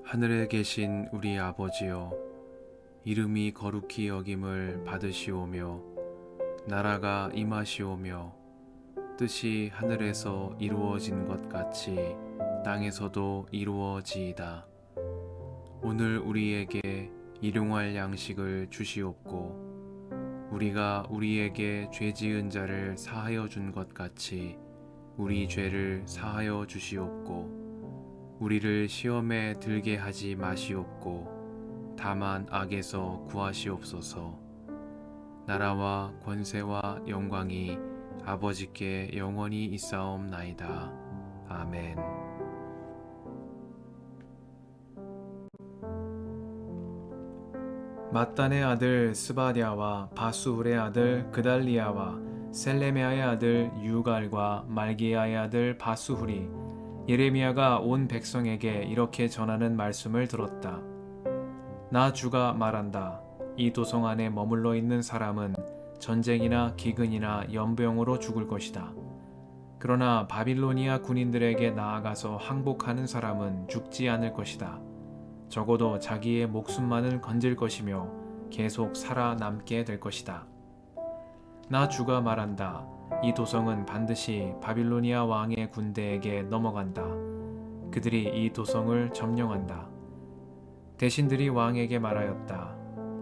하늘에 계신 우리 아버지여, 이름이 거룩히 여김을 받으시오며 나라가 임하시오며 뜻이 하늘에서 이루어진 것 같이 땅에서도 이루어지이다. 오늘 우리에게 일용할 양식을 주시옵고 우리가 우리에게 죄 지은 자를 사하여 준 것 같이 우리 죄를 사하여 주시옵고 우리를 시험에 들게 하지 마시옵고 다만 악에서 구하시옵소서. 나라와 권세와 영광이 아버지께 영원히 있사옵나이다. 아멘. mat단의 아들 스바랴와 바수훌의 아들 그달리아와 셀레메아의 아들 유갈과 말기야의 아들 바수훌이 예레미야가 온 백성에게 이렇게 전하는 말씀을 들었다. 나 주가 말한다. 이 도성 안에 머물러 있는 사람은 전쟁이나 기근이나 연병으로 죽을 것이다. 그러나 바빌로니아 군인들에게 나아가서 항복하는 사람은 죽지 않을 것이다. 적어도 자기의 목숨만은 건질 것이며 계속 살아남게 될 것이다. 나 주가 말한다. 이 도성은 반드시 바빌로니아 왕의 군대에게 넘어간다. 그들이 이 도성을 점령한다. 대신들이 왕에게 말하였다.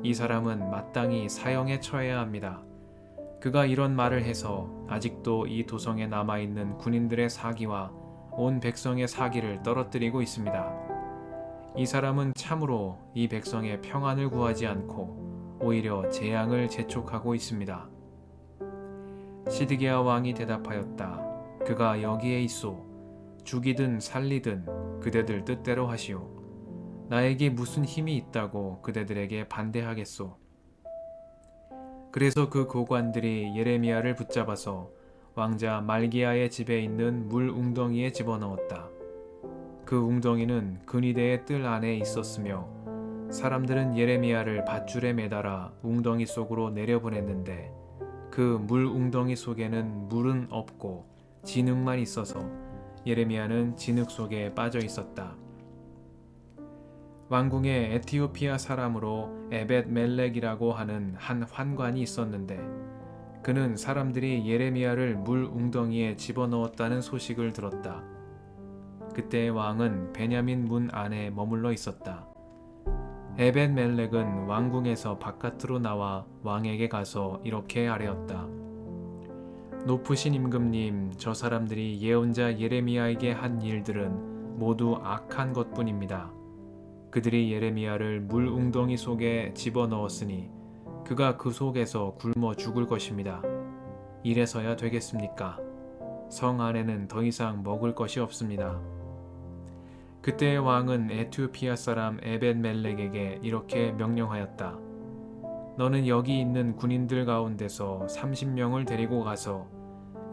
이 사람은 마땅히 사형에 처해야 합니다. 그가 이런 말을 해서 아직도 이 도성에 남아있는 군인들의 사기와 온 백성의 사기를 떨어뜨리고 있습니다. 이 사람은 참으로 이 백성의 평안을 구하지 않고 오히려 재앙을 재촉하고 있습니다. 시드기야 왕이 대답하였다. 그가 여기에 있소. 죽이든 살리든 그대들 뜻대로 하시오. 나에게 무슨 힘이 있다고 그대들에게 반대하겠소. 그래서 그 고관들이 예레미야를 붙잡아서 왕자 말기야의 집에 있는 물 웅덩이에 집어넣었다. 그 웅덩이는 근위대의 뜰 안에 있었으며 사람들은 예레미야를 밧줄에 매달아 웅덩이 속으로 내려보냈는데 그 물 웅덩이 속에는 물은 없고 진흙만 있어서 예레미야는 진흙 속에 빠져 있었다. 왕궁에 에티오피아 사람으로 에벳 멜렉이라고 하는 한 환관이 있었는데 그는 사람들이 예레미야를 물 웅덩이에 집어넣었다는 소식을 들었다. 그때 왕은 베냐민 문 안에 머물러 있었다. 에벳 멜렉은 왕궁에서 바깥으로 나와 왕에게 가서 이렇게 아뢰었다. 높으신 임금님, 저 사람들이 예언자 예레미야에게 한 일들은 모두 악한 것뿐입니다. 그들이 예레미야를 물 웅덩이 속에 집어넣었으니 그가 그 속에서 굶어 죽을 것입니다. 이래서야 되겠습니까? 성 안에는 더 이상 먹을 것이 없습니다. 그때 왕은 에티오피아 사람 에벳 멜렉에게 이렇게 명령하였다. 너는 여기 있는 군인들 가운데서 30명을 데리고 가서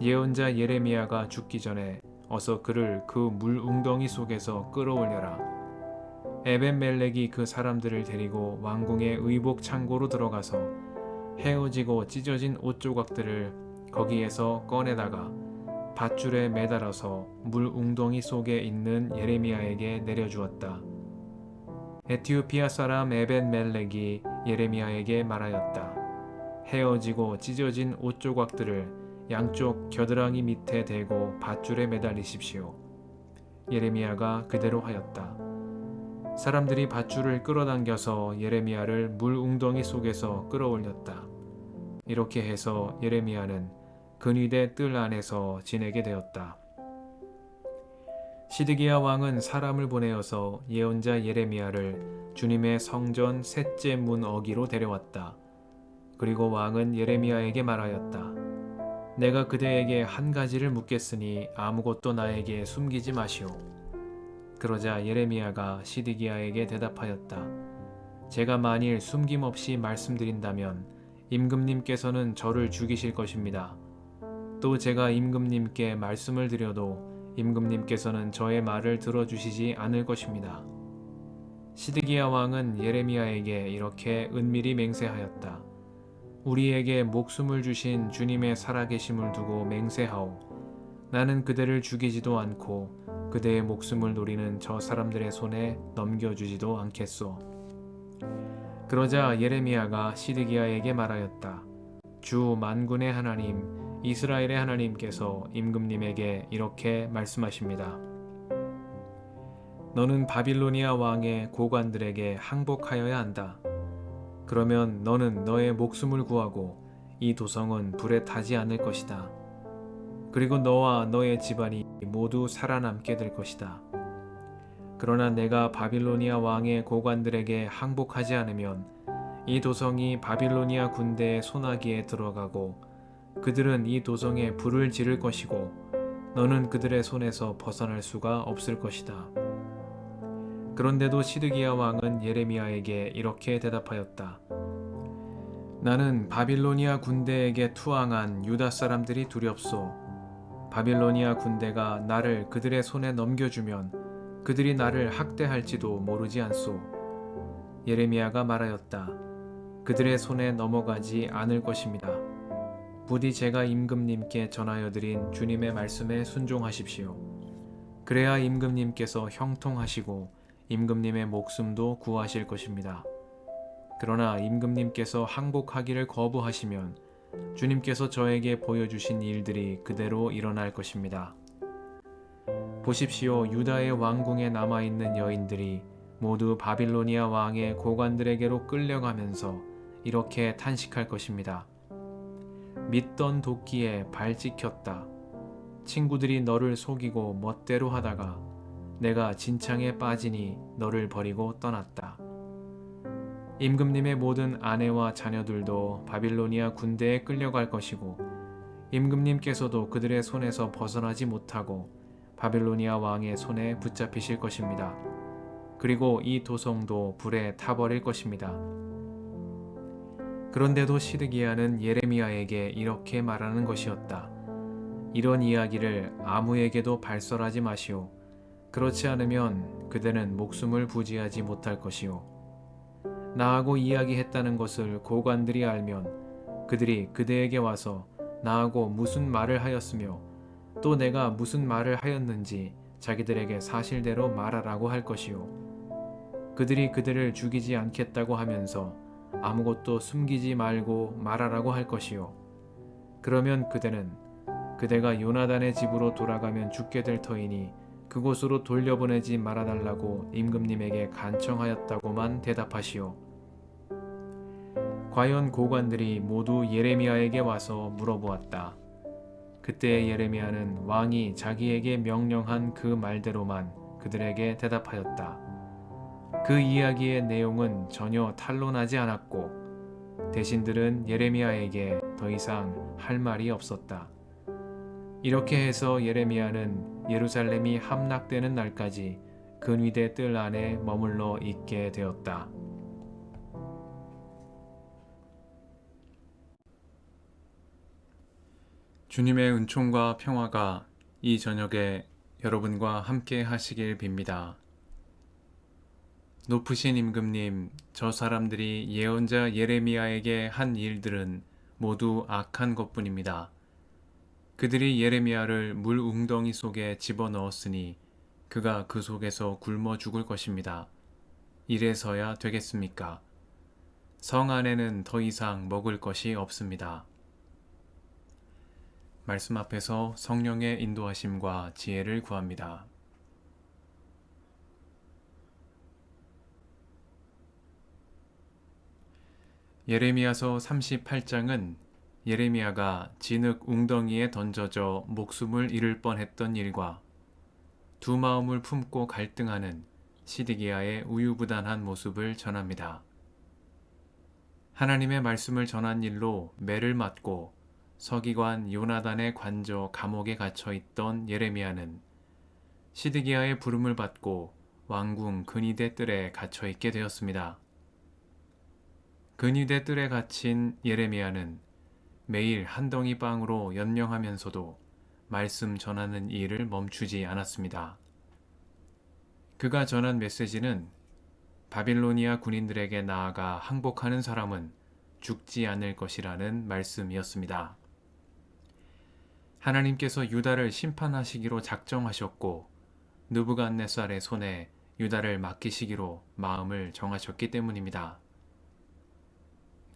예언자 예레미야가 죽기 전에 어서 그를 그 물 웅덩이 속에서 끌어올려라. 에벳 멜렉이 그 사람들을 데리고 왕궁의 의복 창고로 들어가서 헤어지고 찢어진 옷 조각들을 거기에서 꺼내다가 밧줄에 매달아서 물 웅덩이 속에 있는 예레미야에게 내려주었다. 에티오피아 사람 에벳 멜렉이 예레미야에게 말하였다. 헤어지고 찢어진 옷 조각들을 양쪽 겨드랑이 밑에 대고 밧줄에 매달리십시오. 예레미야가 그대로 하였다. 사람들이 밧줄을 끌어당겨서 예레미야를 물 웅덩이 속에서 끌어올렸다. 이렇게 해서 예레미야는 근위대 뜰 안에서 지내게 되었다. 시드기야 왕은 사람을 보내어서 예언자 예레미야를 주님의 성전 셋째 문 어기로 데려왔다. 그리고 왕은 예레미야에게 말하였다. 내가 그대에게 한 가지를 묻겠으니 아무것도 나에게 숨기지 마시오. 그러자 예레미야가 시드기야에게 대답하였다. 제가 만일 숨김없이 말씀드린다면 임금님께서는 저를 죽이실 것입니다. 또 제가 임금님께 말씀을 드려도 임금님께서는 저의 말을 들어주시지 않을 것입니다. 시드기야 왕은 예레미야에게 이렇게 은밀히 맹세하였다. 우리에게 목숨을 주신 주님의 살아계심을 두고 맹세하오. 나는 그대를 죽이지도 않고 그대의 목숨을 노리는 저 사람들의 손에 넘겨주지도 않겠소. 그러자 예레미야가 시드기야에게 말하였다. 주 만군의 하나님 이스라엘의 하나님께서 임금님에게 이렇게 말씀하십니다. 너는 바빌로니아 왕의 고관들에게 항복하여야 한다. 그러면 너는 너의 목숨을 구하고 이 도성은 불에 타지 않을 것이다. 그리고 너와 너의 집안이 모두 살아남게 될 것이다. 그러나 내가 바빌로니아 왕의 고관들에게 항복하지 않으면 이 도성이 바빌로니아 군대의 손아귀에 들어가고 그들은 이 도성에 불을 지를 것이고 너는 그들의 손에서 벗어날 수가 없을 것이다. 그런데도 시드기야 왕은 예레미야에게 이렇게 대답하였다. 나는 바빌로니아 군대에게 투항한 유다 사람들이 두렵소. 바빌로니아 군대가 나를 그들의 손에 넘겨주면 그들이 나를 학대할지도 모르지 않소. 예레미야가 말하였다. 그들의 손에 넘어가지 않을 것입니다. 부디 제가 임금님께 전하여 드린 주님의 말씀에 순종하십시오. 그래야 임금님께서 형통하시고 임금님의 목숨도 구하실 것입니다. 그러나 임금님께서 항복하기를 거부하시면 주님께서 저에게 보여주신 일들이 그대로 일어날 것입니다. 보십시오. 유다의 왕궁에 남아있는 여인들이 모두 바빌로니아 왕의 고관들에게로 끌려가면서 이렇게 탄식할 것입니다. 믿던 도끼에 발 찍혔다. 친구들이 너를 속이고 멋대로 하다가 내가 진창에 빠지니 너를 버리고 떠났다. 임금님의 모든 아내와 자녀들도 바빌로니아 군대에 끌려갈 것이고 임금님께서도 그들의 손에서 벗어나지 못하고 바빌로니아 왕의 손에 붙잡히실 것입니다. 그리고 이 도성도 불에 타버릴 것입니다. 그런데도 시드기야는 예레미야에게 이렇게 말하는 것이었다. 이런 이야기를 아무에게도 발설하지 마시오. 그렇지 않으면 그대는 목숨을 부지하지 못할 것이오. 나하고 이야기했다는 것을 고관들이 알면 그들이 그대에게 와서 나하고 무슨 말을 하였으며 또 내가 무슨 말을 하였는지 자기들에게 사실대로 말하라고 할 것이오. 그들이 그대를 죽이지 않겠다고 하면서 아무것도 숨기지 말고 말하라고 할 것이오. 그러면 그대는 그대가 요나단의 집으로 돌아가면 죽게 될 터이니 그곳으로 돌려보내지 말아달라고 임금님에게 간청하였다고만 대답하시오. 과연 고관들이 모두 예레미야에게 와서 물어보았다. 그때 예레미야는 왕이 자기에게 명령한 그 말대로만 그들에게 대답하였다. 그 이야기의 내용은 전혀 탄로나지 않았고 대신들은 예레미야에게 더 이상 할 말이 없었다. 이렇게 해서 예레미야는 예루살렘이 함락되는 날까지 근위대 뜰 안에 머물러 있게 되었다. 주님의 은총과 평화가 이 저녁에 여러분과 함께 하시길 빕니다. 높으신 임금님, 저 사람들이 예언자 예레미야에게 한 일들은 모두 악한 것뿐입니다. 그들이 예레미야를 물 웅덩이 속에 집어넣었으니 그가 그 속에서 굶어 죽을 것입니다. 이래서야 되겠습니까? 성 안에는 더 이상 먹을 것이 없습니다. 말씀 앞에서 성령의 인도하심과 지혜를 구합니다. 예레미야서 38장은 예레미야가 진흙 웅덩이에 던져져 목숨을 잃을 뻔했던 일과 두 마음을 품고 갈등하는 시드기야의 우유부단한 모습을 전합니다. 하나님의 말씀을 전한 일로 매를 맞고 서기관 요나단의 관저 감옥에 갇혀 있던 예레미야는 시드기야의 부름을 받고 왕궁 근위대 뜰에 갇혀 있게 되었습니다. 근위대 뜰에 갇힌 예레미야는 매일 한 덩이 빵으로 연명하면서도 말씀 전하는 일을 멈추지 않았습니다. 그가 전한 메시지는 바빌로니아 군인들에게 나아가 항복하는 사람은 죽지 않을 것이라는 말씀이었습니다. 하나님께서 유다를 심판하시기로 작정하셨고 느부갓네살의 손에 유다를 맡기시기로 마음을 정하셨기 때문입니다.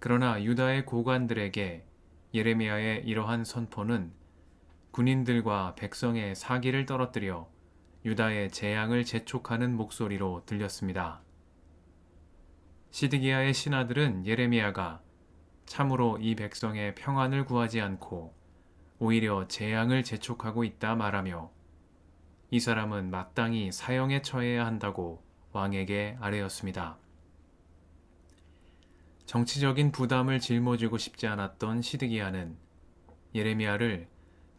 그러나 유다의 고관들에게 예레미야의 이러한 선포는 군인들과 백성의 사기를 떨어뜨려 유다의 재앙을 재촉하는 목소리로 들렸습니다. 시드기야의 신하들은 예레미야가 참으로 이 백성의 평안을 구하지 않고 오히려 재앙을 재촉하고 있다 말하며 이 사람은 마땅히 사형에 처해야 한다고 왕에게 아뢰었습니다. 정치적인 부담을 짊어지고 싶지 않았던 시드기야는 예레미야를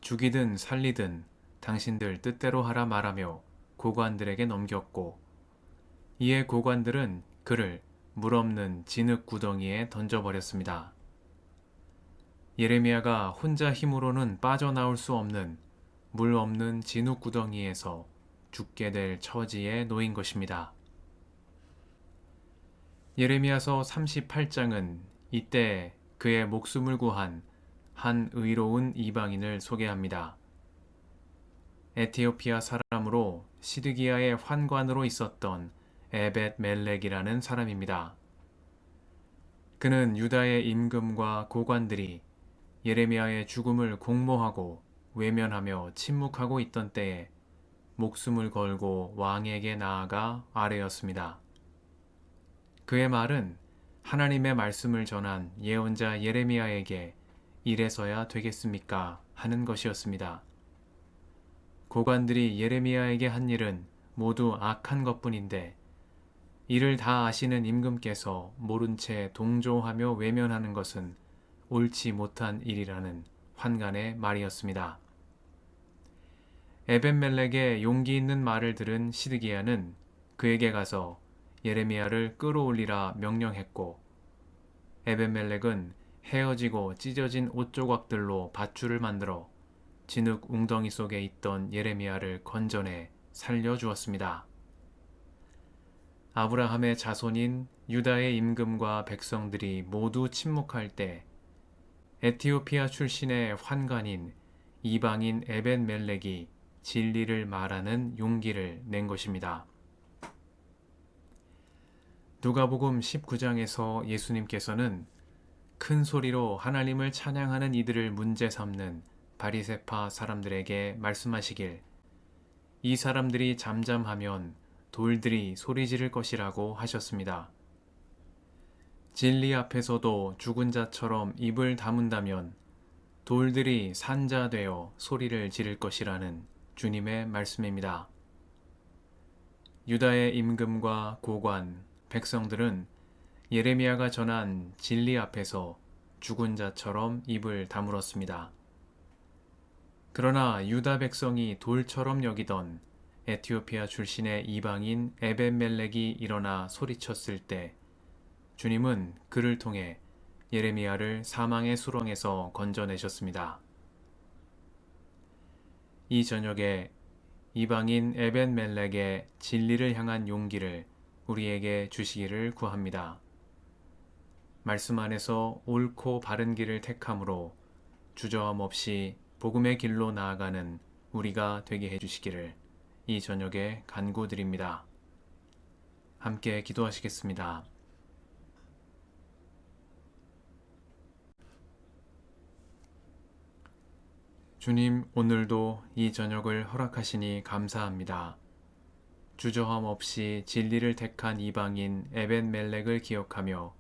죽이든 살리든 당신들 뜻대로 하라 말하며 고관들에게 넘겼고 이에 고관들은 그를 물 없는 진흙 구덩이에 던져버렸습니다. 예레미야가 혼자 힘으로는 빠져나올 수 없는 물 없는 진흙 구덩이에서 죽게 될 처지에 놓인 것입니다. 예레미야서 38장은 이때 그의 목숨을 구한 한 의로운 이방인을 소개합니다. 에티오피아 사람으로 시드기야의 환관으로 있었던 에벳 멜렉이라는 사람입니다. 그는 유다의 임금과 고관들이 예레미야의 죽음을 공모하고 외면하며 침묵하고 있던 때에 목숨을 걸고 왕에게 나아가 아뢰었습니다. 그의 말은 하나님의 말씀을 전한 예언자 예레미야에게 이래서야 되겠습니까? 하는 것이었습니다. 고관들이 예레미야에게 한 일은 모두 악한 것뿐인데 이를 다 아시는 임금께서 모른 채 동조하며 외면하는 것은 옳지 못한 일이라는 환관의 말이었습니다. 에벤멜렉의 용기 있는 말을 들은 시드기야는 그에게 가서 예레미야를 끌어올리라 명령했고 에벤멜렉은 헤어지고 찢어진 옷 조각들로 밧줄을 만들어 진흙 웅덩이 속에 있던 예레미야를 건져내 살려주었습니다. 아브라함의 자손인 유다의 임금과 백성들이 모두 침묵할 때 에티오피아 출신의 환관인 이방인 에벤멜렉이 진리를 말하는 용기를 낸 것입니다. 누가복음 19장에서 예수님께서는 큰 소리로 하나님을 찬양하는 이들을 문제 삼는 바리새파 사람들에게 말씀하시길 이 사람들이 잠잠하면 돌들이 소리 지를 것이라고 하셨습니다. 진리 앞에서도 죽은 자처럼 입을 다문다면 돌들이 산자 되어 소리를 지를 것이라는 주님의 말씀입니다. 유다의 임금과 고관, 백성들은 예레미야가 전한 진리 앞에서 죽은 자처럼 입을 다물었습니다. 그러나 유다 백성이 돌처럼 여기던 에티오피아 출신의 이방인 에벤멜렉이 일어나 소리쳤을 때 주님은 그를 통해 예레미야를 사망의 수렁에서 건져내셨습니다. 이 저녁에 이방인 에벤멜렉의 진리를 향한 용기를 우리에게 주시기를 구합니다. 말씀 안에서 옳고 바른 길을 택함으로 주저함 없이 복음의 길로 나아가는 우리가 되게 해주시기를 이 저녁에 간구드립니다. 함께 기도하시겠습니다. 주님, 오늘도 이 저녁을 허락하시니 감사합니다. 주저함 없이 진리를 택한 이방인 에벤멜렉을 기억하며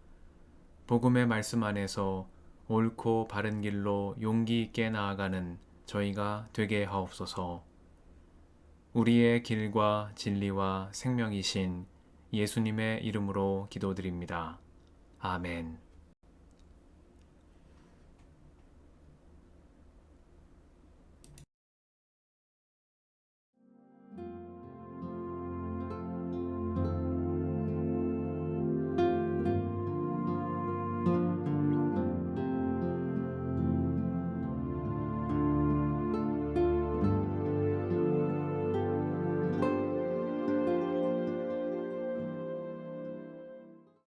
복음의 말씀 안에서 옳고 바른 길로 용기 있게 나아가는 저희가 되게 하옵소서. 우리의 길과 진리와 생명이신 예수님의 이름으로 기도드립니다. 아멘.